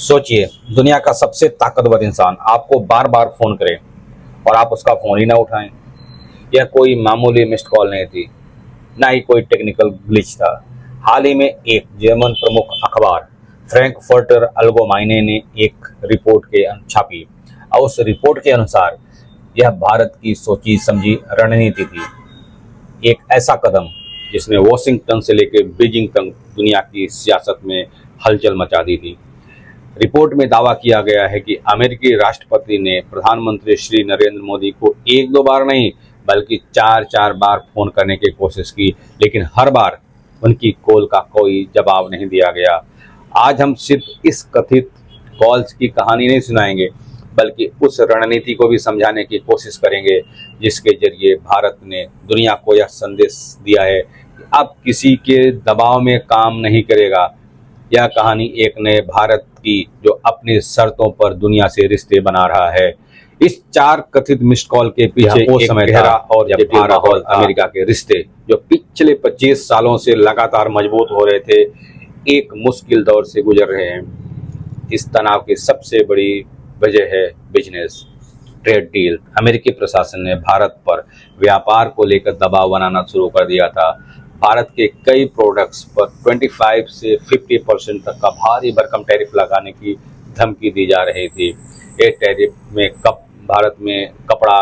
सोचिए, दुनिया का सबसे ताकतवर इंसान आपको बार बार फोन करे और आप उसका फोन ही ना उठाएं। यह कोई मामूली मिस्ड कॉल नहीं थी, ना ही कोई टेक्निकल ग्लिच था। हाल ही में एक जर्मन प्रमुख अखबार फ्रैंकफर्टर अल्गोमाइने ने एक रिपोर्ट के छापी और उस रिपोर्ट के अनुसार यह भारत की सोची समझी रणनीति थी। एक ऐसा कदम जिसने वॉशिंगटन से लेकर बीजिंग तक दुनिया की सियासत में हलचल मचा दी थी। रिपोर्ट में दावा किया गया है कि अमेरिकी राष्ट्रपति ने प्रधानमंत्री श्री नरेंद्र मोदी को एक दो बार नहीं बल्कि चार चार बार फोन करने की कोशिश की, लेकिन हर बार उनकी कॉल का कोई जवाब नहीं दिया गया। आज हम सिर्फ इस कथित कॉल्स की कहानी नहीं सुनाएंगे, बल्कि उस रणनीति को भी समझाने की कोशिश करेंगे जिसके जरिए भारत ने दुनिया को यह संदेश दिया है कि अब किसी के दबाव में काम नहीं करेगा। यह कहानी एक नए भारत की जो अपनी शर्तों पर दुनिया से रिश्ते बना रहा है। इस चार कथित मिस्ड कॉल के पीछे वो समय गहरा और जब भारत और अमेरिका के रिश्ते जो पिछले 25 सालों से लगातार मजबूत हो रहे थे, एक मुश्किल दौर से गुजर रहे हैं। इस तनाव की सबसे बड़ी वजह है बिजनेस ट्रेड डील। अमेरिकी प्रशासन ने भारत पर व्यापार को लेकर दबाव बनाना शुरू कर दिया था। भारत के कई प्रोडक्ट्स पर 25 से 50% तक का भारी भरकम टैरिफ लगाने की धमकी दी जा रही थी। ये टैरिफ में भारत में कपड़ा,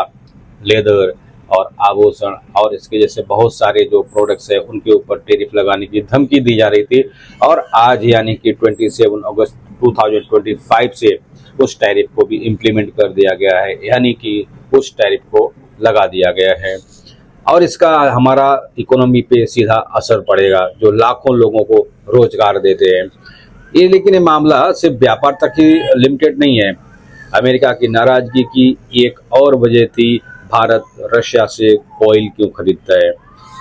लेदर और आभूषण और इसके जैसे बहुत सारे जो प्रोडक्ट्स है उनके ऊपर टैरिफ लगाने की धमकी दी जा रही थी। और आज यानी कि 27 अगस्त 2025 से उस टैरिफ को भी इम्प्लीमेंट कर दिया गया है, यानी कि उस टैरिफ को लगा दिया गया है। और इसका हमारा इकोनॉमी पे सीधा असर पड़ेगा, जो लाखों लोगों को रोजगार देते हैं। लेकिन ये मामला सिर्फ व्यापार तक ही लिमिटेड नहीं है। अमेरिका की नाराजगी की एक और वजह थी भारत रशिया से ऑयल क्यों खरीदता है।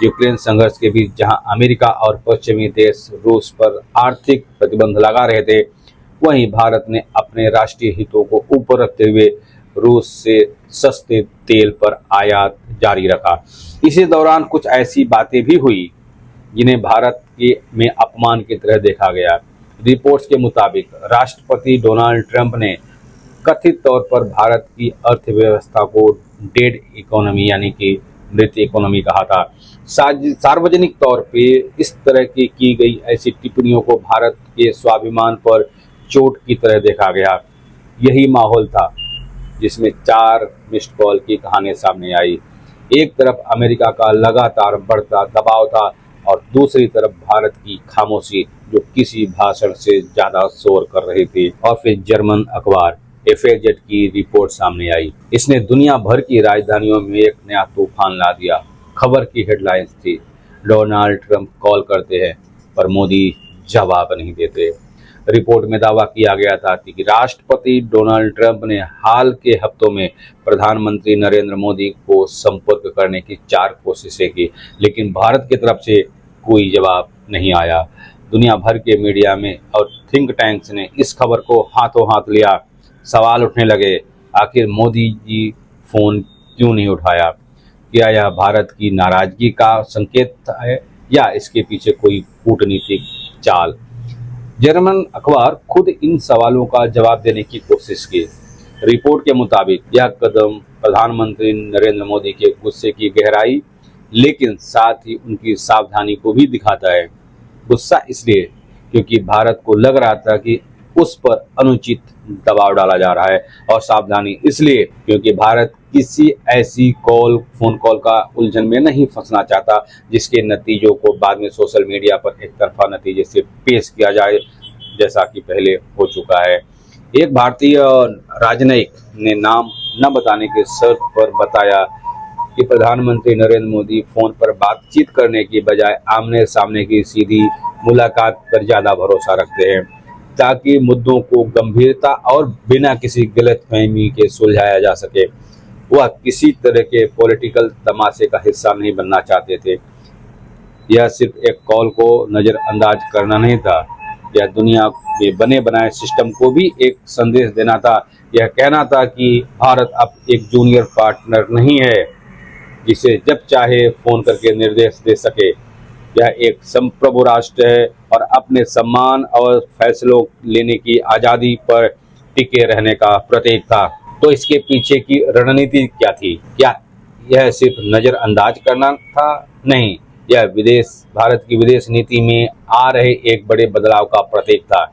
यूक्रेन संघर्ष के बीच जहां अमेरिका और पश्चिमी देश रूस पर आर्थिक प्रतिबंध लगा रहे थे, वहीं भारत ने अपने राष्ट्रीय हितों को ऊपर रखते हुए रूस से सस्ते तेल पर आयात जारी रखा। इसी दौरान कुछ ऐसी बातें भी हुई जिन्हें भारत के में अपमान की तरह देखा गया। रिपोर्ट्स के मुताबिक राष्ट्रपति डोनाल्ड ट्रंप ने कथित तौर पर भारत की अर्थव्यवस्था को डेड इकोनॉमी यानी कि मृत इकोनॉमी कहा था। सार्वजनिक तौर पे इस तरह की गई ऐसी टिप्पणियों को भारत के स्वाभिमान पर चोट की तरह देखा गया। यही माहौल था जिसमें चार मिस्ड कॉल की कहानी सामने आई। एक तरफ अमेरिका का लगातार बढ़ता दबाव था और दूसरी तरफ भारत की खामोशी जो किसी भाषण से ज्यादा शोर कर रही थी। और फिर जर्मन अखबार FAZ की रिपोर्ट सामने आई। इसने दुनिया भर की राजधानियों में एक नया तूफान ला दिया। खबर की हेडलाइंस थी, डोनाल्ड ट्रंप कॉल करते हैं पर मोदी जवाब नहीं देते। रिपोर्ट में दावा किया गया था कि राष्ट्रपति डोनाल्ड ट्रंप ने हाल के हफ्तों में प्रधानमंत्री नरेंद्र मोदी को संपर्क करने की 4 कोशिशें की, लेकिन भारत की तरफ से कोई जवाब नहीं आया। दुनिया भर के मीडिया में और थिंक टैंक्स ने इस खबर को हाथों हाथ लिया। सवाल उठने लगे, आखिर मोदी जी फोन क्यों नहीं उठाया? क्या यह भारत की नाराजगी का संकेत है या इसके पीछे कोई कूटनीतिक चाल? जर्मन अखबार खुद इन सवालों का जवाब देने की कोशिश की। रिपोर्ट के मुताबिक यह कदम प्रधानमंत्री नरेंद्र मोदी के गुस्से की गहराई, लेकिन साथ ही उनकी सावधानी को भी दिखाता है। गुस्सा इसलिए क्योंकि भारत को लग रहा था कि उस पर अनुचित दबाव डाला जा रहा है, और सावधानी इसलिए क्योंकि भारत किसी ऐसी फोन कॉल का उलझन में नहीं फंसना चाहता जिसके नतीजों को बाद में सोशल मीडिया पर एक तरफा नतीजे से पेश किया जाए, जैसा कि पहले हो चुका है। एक भारतीय राजनयिक ने नाम न बताने के शर्त पर बताया कि प्रधानमंत्री नरेंद्र मोदी फोन पर बातचीत करने की बजाय आमने सामने की सीधी मुलाकात पर ज्यादा भरोसा रखते हैं, ताकि मुद्दों को गंभीरता और बिना किसी गलतफहमी के सुलझाया जा सके। वह किसी तरह के पॉलिटिकल तमाशे का हिस्सा नहीं बनना चाहते थे। यह सिर्फ एक कॉल को नज़रअंदाज करना नहीं था, यह दुनिया में बने बनाए सिस्टम को भी एक संदेश देना था। यह कहना था कि भारत अब एक जूनियर पार्टनर नहीं है जिसे जब चाहे फोन करके निर्देश दे सके। यह एक संप्रभु राष्ट्र है और अपने सम्मान और फैसलों लेने की आज़ादी पर टिके रहने का प्रतीक था। तो इसके पीछे की रणनीति क्या थी? क्या यह सिर्फ नज़रअंदाज करना था? नहीं, यह भारत की विदेश नीति में आ रहे एक बड़े बदलाव का प्रतीक था।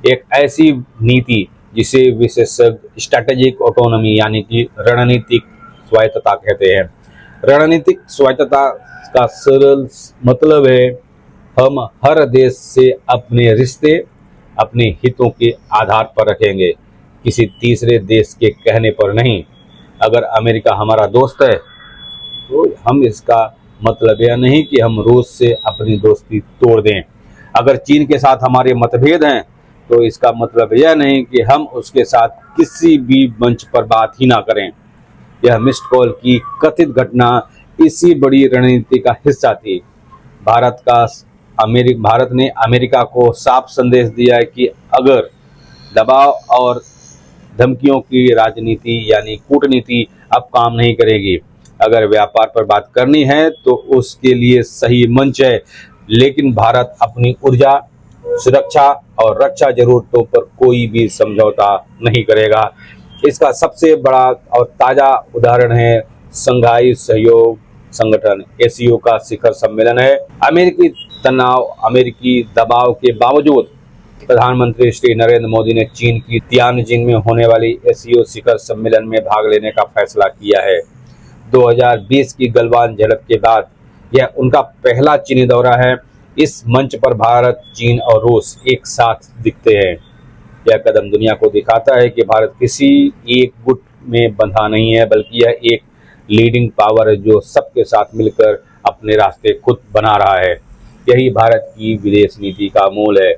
एक ऐसी नीति जिसे विशेषज्ञ स्ट्रैटेजिक ऑटोनॉमी यानी कि रणनीतिक स्वायत्तता कहते हैं। रणनीतिक स्वायत्तता का सरल मतलब है हम हर देश से अपने रिश्ते अपने हितों के आधार पर रखेंगे, किसी तीसरे देश के कहने पर नहीं। अगर अमेरिका हमारा दोस्त है तो हम इसका मतलब यह नहीं कि हम रूस से अपनी दोस्ती तोड़ दें। अगर चीन के साथ हमारे मतभेद हैं तो इसका मतलब यह नहीं कि हम उसके साथ किसी भी मंच पर बात ही ना करें। यह मिस्ड कॉल की कथित घटना इसी बड़ी रणनीति का हिस्सा थी। भारत ने अमेरिका को साफ संदेश दिया है कि अगर दबाव और धमकियों की राजनीति यानी कूटनीति अब काम नहीं करेगी, अगर व्यापार पर बात करनी है तो उसके लिए सही मंच है, लेकिन भारत अपनी ऊर्जा, सुरक्षा और रक्षा जरूरतों पर कोई भी समझौता नहीं करेगा। इसका सबसे बड़ा और ताज़ा उदाहरण है शंघाई सहयोग संगठन एससीओ का शिखर सम्मेलन है। अमेरिकी तनाव, अमेरिकी दबाव के बावजूद प्रधानमंत्री श्री नरेंद्र मोदी ने चीन की तियानजिन में होने वाली एससीओ शिखर सम्मेलन में भाग लेने का फैसला किया है। 2020 की गलवान झड़प के बाद यह उनका पहला चीनी दौरा है। इस मंच पर भारत, चीन और रूस एक साथ दिखते हैं। यह कदम दुनिया को दिखाता है कि भारत किसी एक गुट में बंधा नहीं है, बल्कि यह एक लीडिंग पावर है जो सबके साथ मिलकर अपने रास्ते खुद बना रहा है। यही भारत की विदेश नीति का मूल है,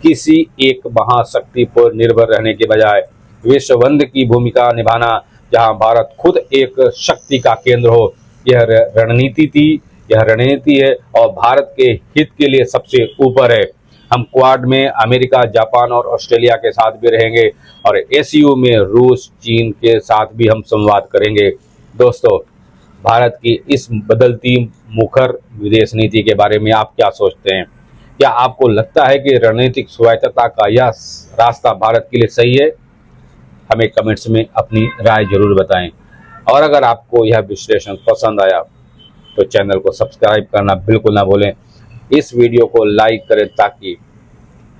किसी एक महाशक्ति पर निर्भर रहने के बजाय विश्वबंधु की भूमिका निभाना, जहां भारत खुद एक शक्ति का केंद्र हो। यह रणनीति है और भारत के हित के लिए सबसे ऊपर है। हम क्वाड में अमेरिका, जापान और ऑस्ट्रेलिया के साथ भी रहेंगे और एससीओ में रूस, चीन के साथ भी हम संवाद करेंगे। दोस्तों, भारत की इस बदलती मुखर विदेश नीति के बारे में आप क्या सोचते हैं? क्या आपको लगता है कि रणनीतिक स्वायत्तता का यह रास्ता भारत के लिए सही है? हमें कमेंट्स में अपनी राय जरूर बताएं। और अगर आपको यह विश्लेषण पसंद आया तो चैनल को सब्सक्राइब करना बिल्कुल ना भूलें। इस वीडियो को लाइक करें ताकि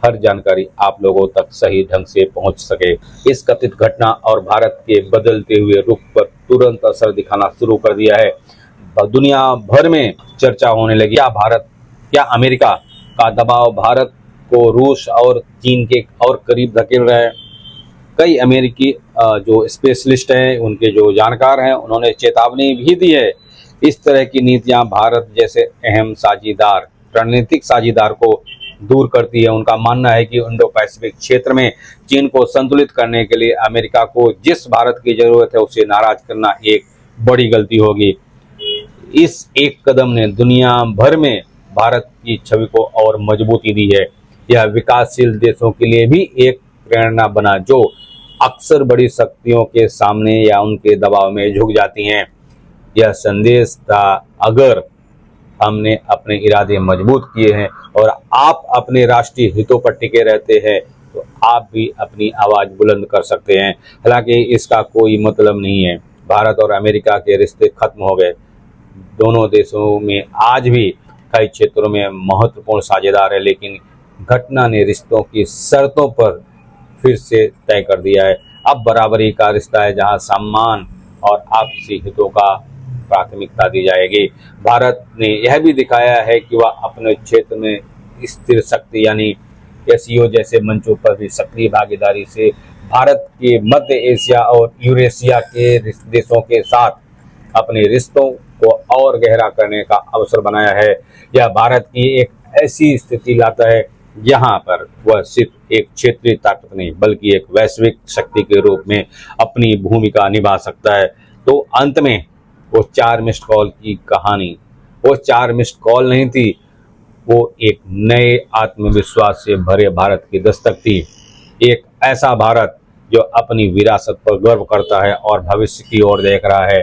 हर जानकारी आप लोगों तक सही ढंग से पहुंच सके। इस कथित घटना और भारत के बदलते हुए रुख पर तुरंत असर दिखाना शुरू कर दिया है। दुनिया भर में चर्चा होने लगी, क्या अमेरिका का दबाव भारत को रूस और चीन के और करीब धकेल रहा है? कई अमेरिकी जो स्पेशलिस्ट हैं, उनके जो जानकार हैं, उन्होंने चेतावनी भी दी है। इस तरह की नीतियां भारत जैसे अहम रणनीतिक साझीदार को दूर करती है। उनका मानना है कि इंडो पैसिफिक क्षेत्र में चीन को संतुलित करने के लिए अमेरिका को जिस भारत की जरूरत है उसे नाराज करना एक बड़ी गलती होगी। इस एक कदम ने दुनिया भर में भारत की छवि को और मजबूती दी है। यह विकासशील देशों के लिए भी एक प्रेरणा बना, जो अक्सर बड़ी शक्तियों के सामने या उनके दबाव में झुक जाती हैं। यह संदेश था, अगर हमने अपने इरादे मजबूत किए हैं और आप अपने राष्ट्रीय हितों पर टिके रहते हैं तो आप भी अपनी आवाज़ बुलंद कर सकते हैं। हालांकि इसका कोई मतलब नहीं है भारत और अमेरिका के रिश्ते खत्म हो गए। दोनों देशों में आज भी कई क्षेत्रों में महत्वपूर्ण साझेदार है, लेकिन घटना ने रिश्तों की शर्तों पर फिर से तय कर दिया है। अब बराबरी का रिश्ता है, जहां सम्मान और आपसी हितों का प्राथमिकता दी जाएगी। भारत ने यह भी दिखाया है कि वह अपने क्षेत्र में स्थिर शक्ति यानी एससीओ जैसे मंचों पर भी सक्रिय भागीदारी से भारत के मध्य एशिया और यूरेशिया के देशों के साथ अपने रिश्तों को और गहरा करने का अवसर बनाया है। यह भारत की एक ऐसी स्थिति लाता है जहां पर वह सिर्फ एक क्षेत्रीय ताकत नहीं बल्कि एक वैश्विक शक्ति के रूप में अपनी भूमिका निभा सकता है। तो अंत में वो 4 मिस्ड कॉल की कहानी, वो 4 मिस्ड कॉल नहीं थी, वो एक नए आत्मविश्वास से भरे भारत की दस्तक थी। एक ऐसा भारत जो अपनी विरासत पर गर्व करता है और भविष्य की ओर देख रहा है।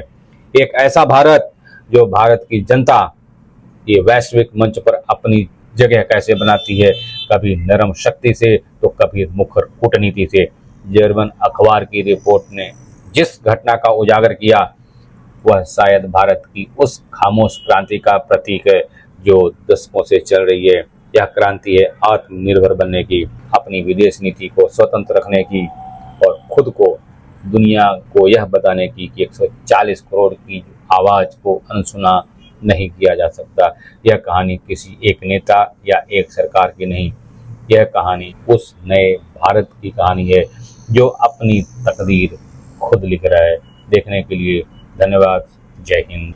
एक ऐसा भारत जो भारत की जनता के वैश्विक मंच पर अपनी जगह कैसे बनाती है, कभी नरम शक्ति से तो कभी मुखर कूटनीति से। जर्मन अखबार की रिपोर्ट ने जिस घटना का उजागर किया वह शायद भारत की उस खामोश क्रांति का प्रतीक है जो दशकों से चल रही है। यह क्रांति है आत्मनिर्भर बनने की, अपनी विदेश नीति को स्वतंत्र रखने की और खुद को दुनिया को यह बताने की कि 140 करोड़ की आवाज को अनसुना नहीं किया जा सकता। यह कहानी किसी एक नेता या एक सरकार की नहीं, यह कहानी उस नए भारत की कहानी है जो अपनी तकदीर खुद लिख रहा है। देखने के लिए धन्यवाद। जय हिंद।